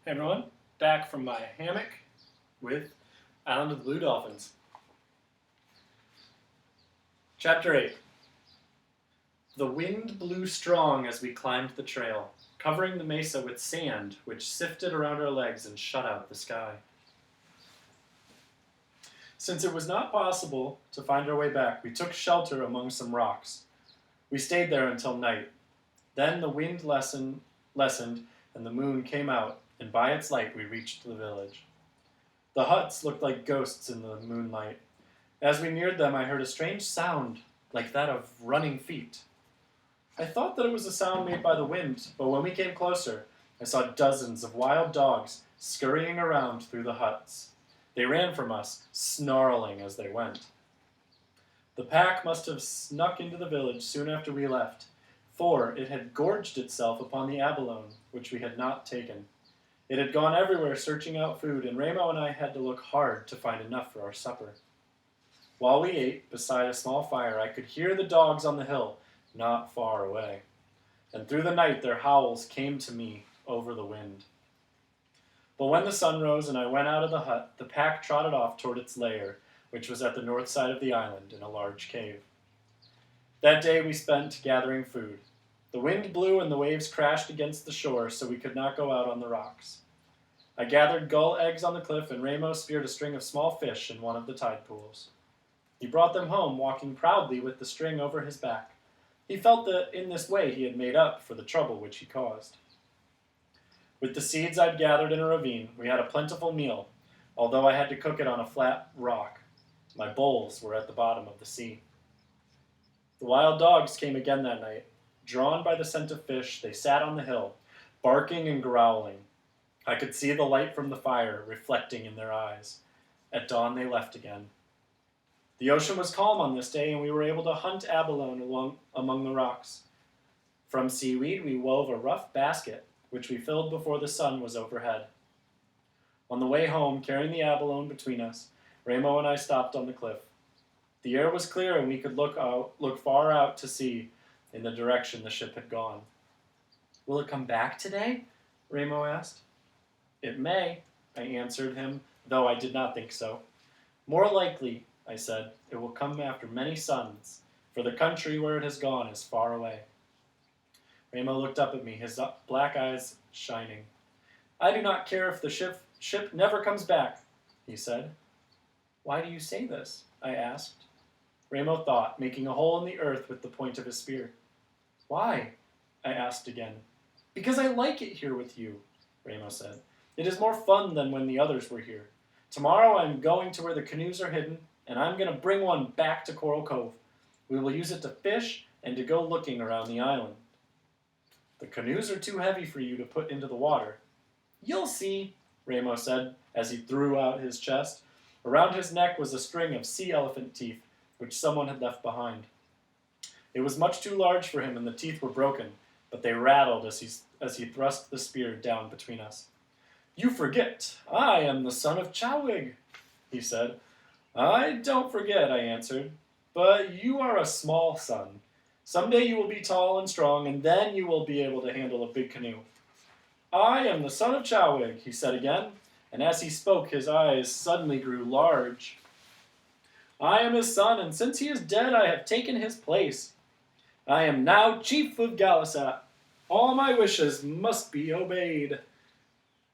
Hey everyone, back from my hammock with Island of the Blue Dolphins. Chapter 8. The wind blew strong as we climbed the trail, covering the mesa with sand which sifted around our legs and shut out the sky. Since it was not possible to find our way back, we took shelter among some rocks. We stayed there until night. Then the wind lessened and the moon came out, and by its light we reached the village. The huts looked like ghosts in the moonlight. As we neared them, I heard a strange sound, like that of running feet. I thought that it was a sound made by the wind, but when we came closer, I saw dozens of wild dogs scurrying around through the huts. They ran from us, snarling as they went. The pack must have snuck into the village soon after we left, for it had gorged itself upon the abalone, which we had not taken. It had gone everywhere searching out food, and Ramo and I had to look hard to find enough for our supper. While we ate beside a small fire, I could hear the dogs on the hill not far away, and through the night their howls came to me over the wind. But when the sun rose and I went out of the hut, the pack trotted off toward its lair, which was at the north side of the island in a large cave. That day we spent gathering food. The wind blew and the waves crashed against the shore, so we could not go out on the rocks. I gathered gull eggs on the cliff, and Ramo speared a string of small fish in one of the tide pools. He brought them home, walking proudly with the string over his back. He felt that in this way he had made up for the trouble which he caused. With the seeds I'd gathered in a ravine, we had a plentiful meal, although I had to cook it on a flat rock. My bowls were at the bottom of the sea. The wild dogs came again that night. Drawn by the scent of fish, they sat on the hill, barking and growling. I could see the light from the fire reflecting in their eyes. At dawn they left again. The ocean was calm on this day, and we were able to hunt abalone among the rocks. From seaweed we wove a rough basket, which we filled before the sun was overhead. On the way home, carrying the abalone between us, Ramo and I stopped on the cliff. The air was clear, and we could look far out to sea in the direction the ship had gone. "Will it come back today?" Ramo asked. "It may," I answered him, though I did not think so. "More likely," I said, "it will come after many suns, for the country where it has gone is far away." Ramo looked up at me, his black eyes shining. "I do not care if the ship never comes back," he said. "Why do you say this?" I asked. Ramo thought, making a hole in the earth with the point of his spear. "Why?" I asked again. "Because I like it here with you," Ramo said. "It is more fun than when the others were here. Tomorrow I'm going to where the canoes are hidden, and I'm going to bring one back to Coral Cove. We will use it to fish and to go looking around the island." "The canoes are too heavy for you to put into the water." "You'll see," Ramo said as he threw out his chest. Around his neck was a string of sea elephant teeth, which someone had left behind. It was much too large for him, and the teeth were broken, but they rattled as he thrust the spear down between us. "You forget, I am the son of Chowig," he said. "I don't forget," I answered, "but you are a small son. Someday you will be tall and strong, and then you will be able to handle a big canoe." "I am the son of Chowig," he said again, and as he spoke his eyes suddenly grew large. "I am his son, and since he is dead I have taken his place. I am now chief of Galisat. All my wishes must be obeyed.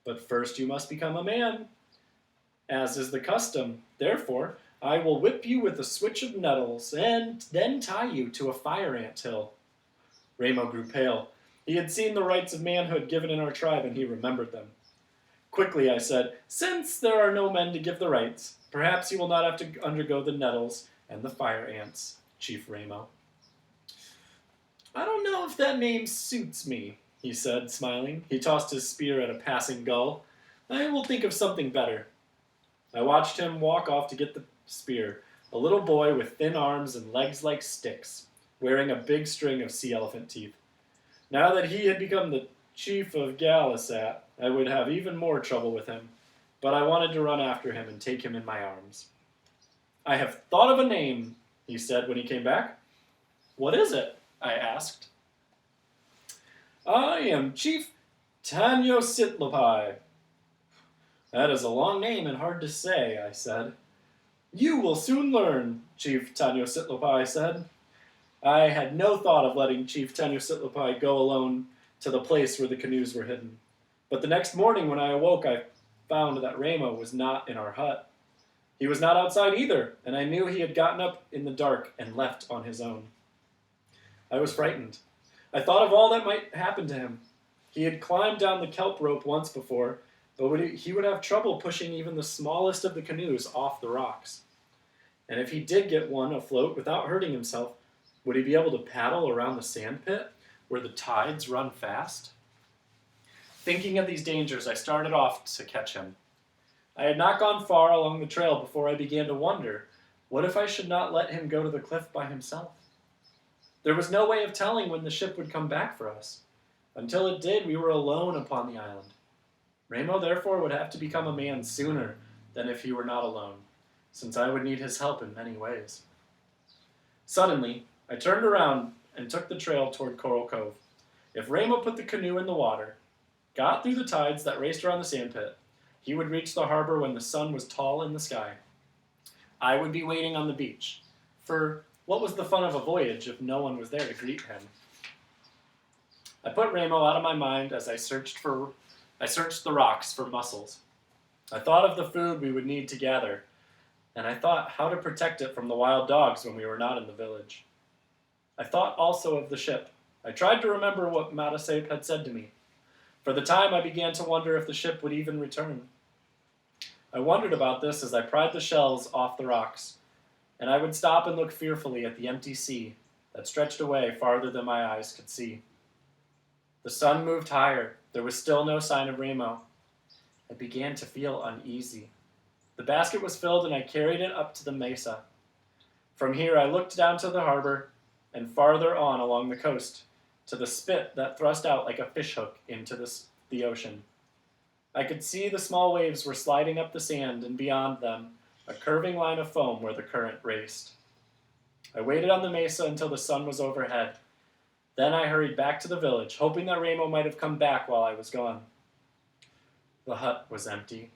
But first you must become a man, as is the custom. Therefore, I will whip you with a switch of nettles, and then tie you to a fire ant hill." Ramo grew pale. He had seen the rights of manhood given in our tribe, and he remembered them. Quickly I said, "Since there are no men to give the rights, perhaps you will not have to undergo the nettles and the fire ants, Chief Ramo." "I don't know if that name suits me," he said, smiling. He tossed his spear at a passing gull. "I will think of something better." I watched him walk off to get the spear, a little boy with thin arms and legs like sticks, wearing a big string of sea elephant teeth. Now that he had become the chief of Galisat, I would have even more trouble with him, but I wanted to run after him and take him in my arms. "I have thought of a name," he said when he came back. "What is it?" I asked. "I am Chief Tanyositlapai. That is a long name and hard to say, I said. You will soon learn, Chief Tanyositlopai said. I had no thought of letting Chief Tanyositlopai go alone to the place where the canoes were hidden. But the next morning when I awoke, I found that Ramo was not in our hut. He was not outside either, and I knew he had gotten up in the dark and left on his own. I was frightened. I thought of all that might happen to him. He had climbed down the kelp rope once before, but he would have trouble pushing even the smallest of the canoes off the rocks. And if he did get one afloat without hurting himself, would he be able to paddle around the sand pit where the tides run fast? Thinking of these dangers, I started off to catch him. I had not gone far along the trail before I began to wonder, what if I should not let him go to the cliff by himself? There was no way of telling when the ship would come back for us. Until it did, we were alone upon the island. Ramo therefore would have to become a man sooner than if he were not alone, since I would need his help in many ways. Suddenly, I turned around and took the trail toward Coral Cove. If Ramo put the canoe in the water, got through the tides that raced around the sandpit, he would reach the harbor when the sun was tall in the sky. I would be waiting on the beach, for what was the fun of a voyage if no one was there to greet him? I put Ramo out of my mind as I searched the rocks for mussels. I thought of the food we would need to gather, and I thought how to protect it from the wild dogs when we were not in the village. I thought also of the ship. I tried to remember what Matasep had said to me. For the time, I began to wonder if the ship would even return. I wondered about this as I pried the shells off the rocks, and I would stop and look fearfully at the empty sea that stretched away farther than my eyes could see. The sun moved higher. There was still no sign of Ramo. I began to feel uneasy. The basket was filled, and I carried it up to the mesa. From here, I looked down to the harbor and farther on along the coast, to the spit that thrust out like a fishhook into the ocean. I could see the small waves were sliding up the sand, and beyond them, a curving line of foam where the current raced. I waited on the mesa until the sun was overhead. Then I hurried back to the village, hoping that Ramo might have come back while I was gone. The hut was empty.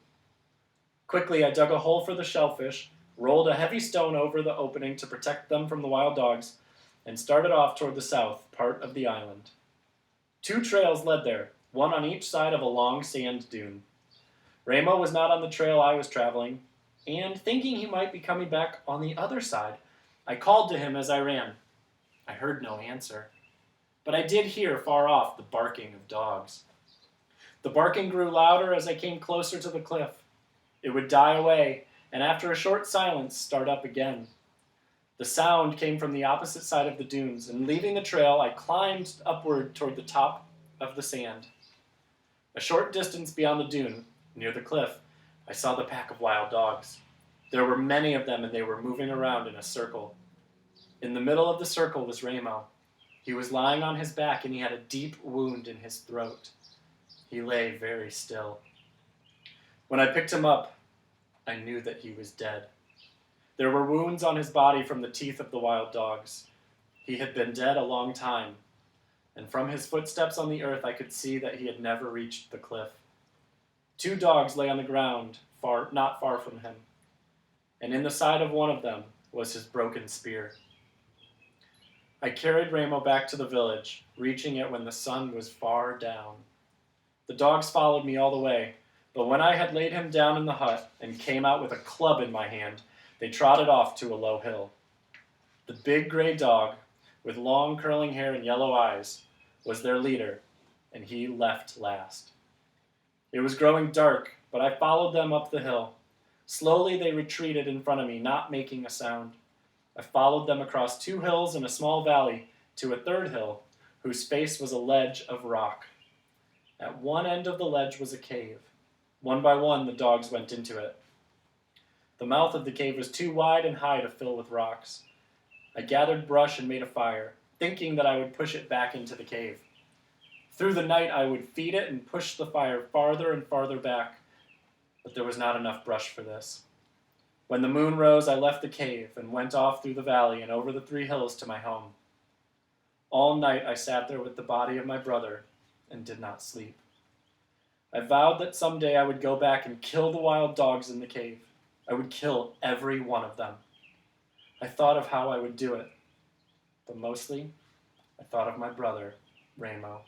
Quickly, I dug a hole for the shellfish, rolled a heavy stone over the opening to protect them from the wild dogs, and started off toward the south part of the island. 2 trails led there, one on each side of a long sand dune. Ramo was not on the trail I was traveling, and thinking he might be coming back on the other side, I called to him as I ran. I heard no answer, but I did hear far off the barking of dogs. The barking grew louder as I came closer to the cliff. It would die away, and after a short silence, start up again. The sound came from the opposite side of the dunes, and leaving the trail, I climbed upward toward the top of the sand. A short distance beyond the dune, near the cliff, I saw the pack of wild dogs. There were many of them, and they were moving around in a circle. In the middle of the circle was Ramo. He was lying on his back, and he had a deep wound in his throat. He lay very still. When I picked him up, I knew that he was dead. There were wounds on his body from the teeth of the wild dogs. He had been dead a long time, and from his footsteps on the earth I could see that he had never reached the cliff. 2 dogs lay on the ground, not far from him, and in the side of one of them was his broken spear. I carried Ramo back to the village, reaching it when the sun was far down. The dogs followed me all the way, but when I had laid him down in the hut and came out with a club in my hand, they trotted off to a low hill. The big gray dog, with long curling hair and yellow eyes, was their leader, and he left last. It was growing dark, but I followed them up the hill. Slowly they retreated in front of me, not making a sound. I followed them across 2 hills and a small valley to a 3rd hill, whose face was a ledge of rock. At one end of the ledge was a cave. One by one, the dogs went into it. The mouth of the cave was too wide and high to fill with rocks. I gathered brush and made a fire, thinking that I would push it back into the cave. Through the night, I would feed it and push the fire farther and farther back, but there was not enough brush for this. When the moon rose, I left the cave and went off through the valley and over the 3 hills to my home. All night I sat there with the body of my brother and did not sleep. I vowed that someday I would go back and kill the wild dogs in the cave. I would kill every one of them. I thought of how I would do it, but mostly I thought of my brother, Ramo.